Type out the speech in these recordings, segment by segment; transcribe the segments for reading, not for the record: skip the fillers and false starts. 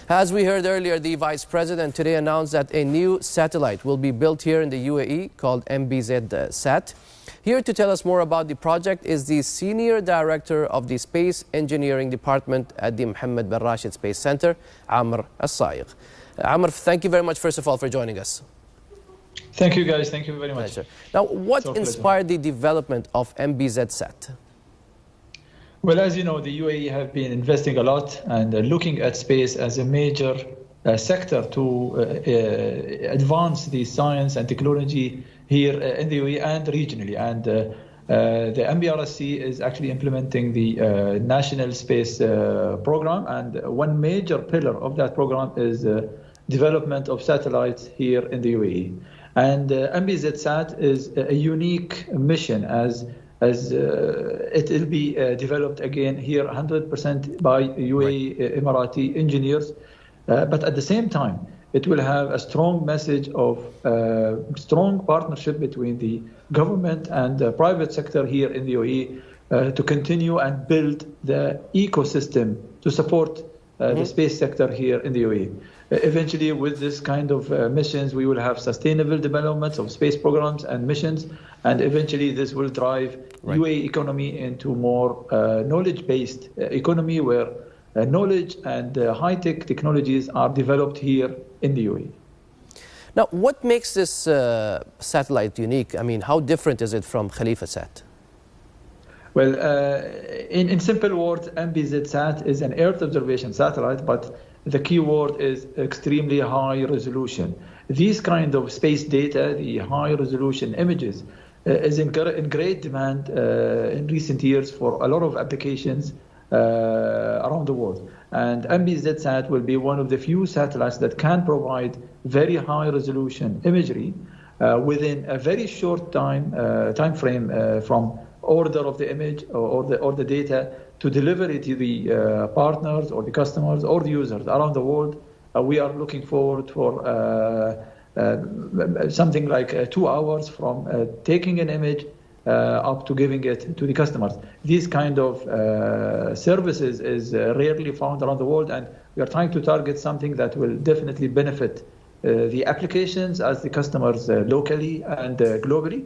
As we heard earlier, the Vice President today announced that a new satellite will be built here in the UAE called MBZ-SAT. Here to tell us more about the project is the Senior Director of the Space Engineering Department at the Mohammed bin Rashid Space Center, Amr Al-Saiq. Amr, thank you very much, first of all, for joining us. Thank you, guys. Thank you very much. Pleasure. Now, what inspired the development of MBZ-SAT? Well, as you know, the UAE have been investing a lot and looking at space as a major sector to advance the science and technology here in the UAE and regionally. And the MBRSC is actually implementing the National Space Program. And one major pillar of that program is development of satellites here in the UAE. And MBZ-SAT is a unique mission as it will be developed again here 100% by UAE Emirati engineers. But at the same time, it will have a strong message of strong partnership between the government and the private sector here in the UAE to continue and build the ecosystem to support the space sector here in the UAE. Eventually, with this kind of missions, we will have sustainable developments of space programs and missions, and eventually this will drive UAE economy into more knowledge-based economy where knowledge and high-tech technologies are developed here in the UAE. Now, what makes this satellite unique? I mean, how different is it from Khalifa-SAT? Well, in simple words, MBZ-SAT is an Earth observation satellite, but the key word is extremely high resolution. These kind of space data, the high resolution images, is in great demand in recent years for a lot of applications around the world. And MBZ-SAT will be one of the few satellites that can provide very high resolution imagery within a very short time frame from order of the image or the data to deliver it to the partners or the customers or the users around the world. We are looking forward for something like 2 hours from taking an image up to giving it to the customers. These kind of services is rarely found around the world, and we are trying to target something that will definitely benefit the applications as the customers locally and globally.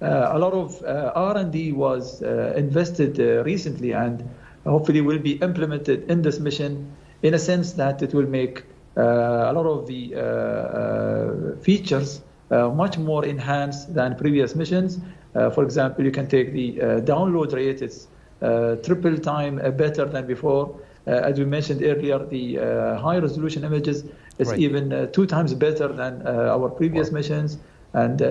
A lot of R&D was invested recently and hopefully will be implemented in this mission in a sense that it will make a lot of the features much more enhanced than previous missions. For example, you can take the download rate, it's triple time better than before. As we mentioned earlier, the high resolution images is even 2 times better than our previous missions. And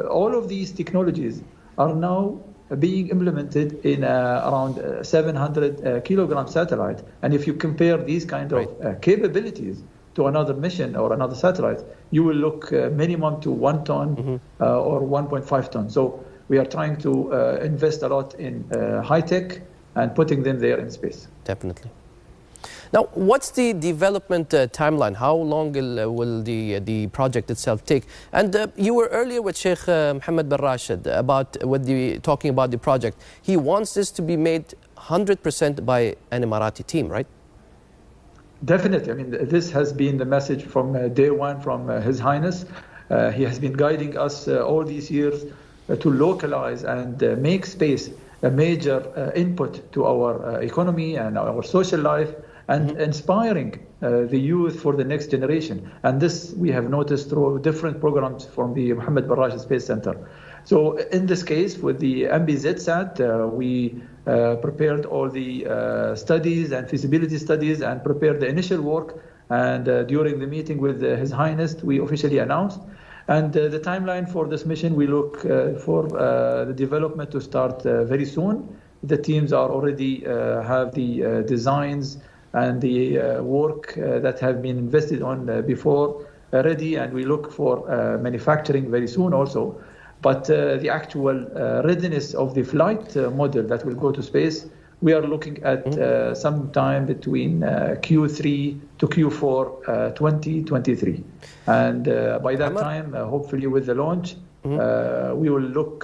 all of these technologies are now being implemented in around 700 kilogram satellite. And if you compare these kind of capabilities to another mission or another satellite, you will look minimum to 1 ton or 1.5 ton. So we are trying to invest a lot in high tech and putting them there in space. Definitely. Now, what's the development timeline? How long will the project itself take? And you were earlier with Sheikh Mohammed bin Rashid talking about the project. He wants this to be made 100% by an Emirati team, right? Definitely. I mean, this has been the message from day one from His Highness. He has been guiding us all these years to localize and make space a major input to our economy and our social life, and inspiring the youth for the next generation. And this we have noticed through different programs from the Mohammed bin Rashid Space Center. So in this case, with the MBZ-SAT, we prepared all the studies and feasibility studies and prepared the initial work. And during the meeting with His Highness, we officially announced. And the timeline for this mission, we look for the development to start very soon. The teams are already have the designs and the work that have been invested on before ready, and we look for manufacturing very soon also. But the actual readiness of the flight model that will go to space, we are looking at some time between Q3 to Q4 2023. And by that time, hopefully with the launch, we will look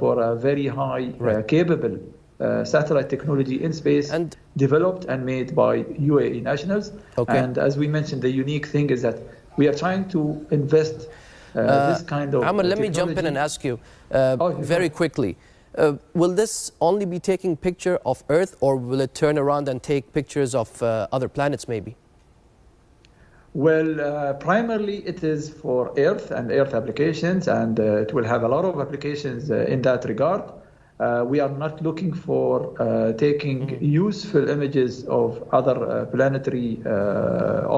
for a very high capable satellite technology in space developed and made by UAE nationals. Okay. And as we mentioned, the unique thing is that we are trying to invest this kind of Amr, let me jump in and ask you very quickly. Will this only be taking picture of Earth, or will it turn around and take pictures of other planets maybe? Well, primarily it is for Earth and Earth applications, and it will have a lot of applications in that regard. We are not looking for taking useful images of other planetary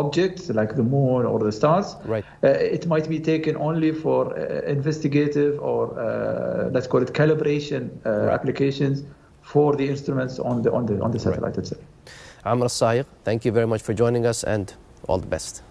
objects like the moon or the stars. Right. It might be taken only for investigative or let's call it calibration applications for the instruments on the satellite itself. Amr Al-Sa'iq, thank you very much for joining us, and all the best.